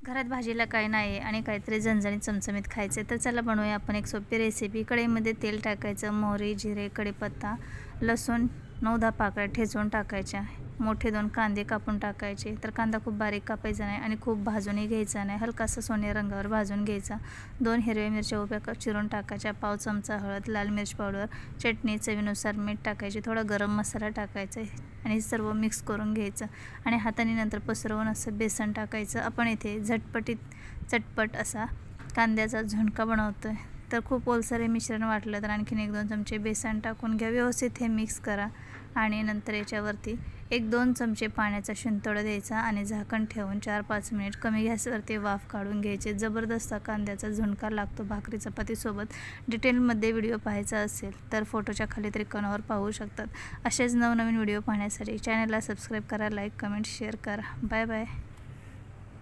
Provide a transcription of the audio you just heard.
घरात भाजीला काही नाही आणि काहीतरी झणझणीत चमचमीत खायचे तर चला बनवूया आपण एक सोपी रेसिपी। कढईमध्ये तेल टाकायचं, मोहरी, जिरे, कढीपत्ता, लसूण 9-10 पाकळ्या ठेचून टाकायच्या। मोठे 2 कांदे कापून टाकायचे। तर कांदा खूप बारीक कापायचा नाही आणि खूप भाजूनही घ्यायचा नाही, हलकासा सोनेरी रंगावर भाजून घ्यायचा। 2 हिरव्या मिरच्या उभ्या चिरून टाकायच्या, पाव चमचा हळद, लाल मिर्च पावडर, चटणी, चवीनुसार मीठ टाकायचे, थोडा गरम मसाला टाकायचा आणि सर्व मिक्स करून घ्यायचं आणि हाताने नंतर पसरवून असं बेसन टाकायचं। आपण इथे चटपट असा कांद्याचा झुणका बनवतोय। तर खूप ओलसर हे मिश्रण वाटलं तर आणखीन 1-2 चमचे बेसन टाकून घ्या, व्यवस्थित हे मिक्स करा आणि नंतर याच्यावरती 1-2 चमचे पाण्याचा शिंतोडा द्यायचा आणि झाकण ठेवून 4-5 मिनिट कमी गॅसवरती वाफ काढून घ्यायचे। जबरदस्त कांद्याचा झुणका लागतो भाकरी चपातीसोबत। डिटेलमध्ये व्हिडिओ पाहायचा असेल तर फोटोच्या खाली त्रिकोणावर पाहू शकतात। असेच नवनवीन व्हिडिओ पाहण्यासाठी चॅनलला सबस्क्राईब करा, लाईक, कमेंट, शेअर करा। Bye bye.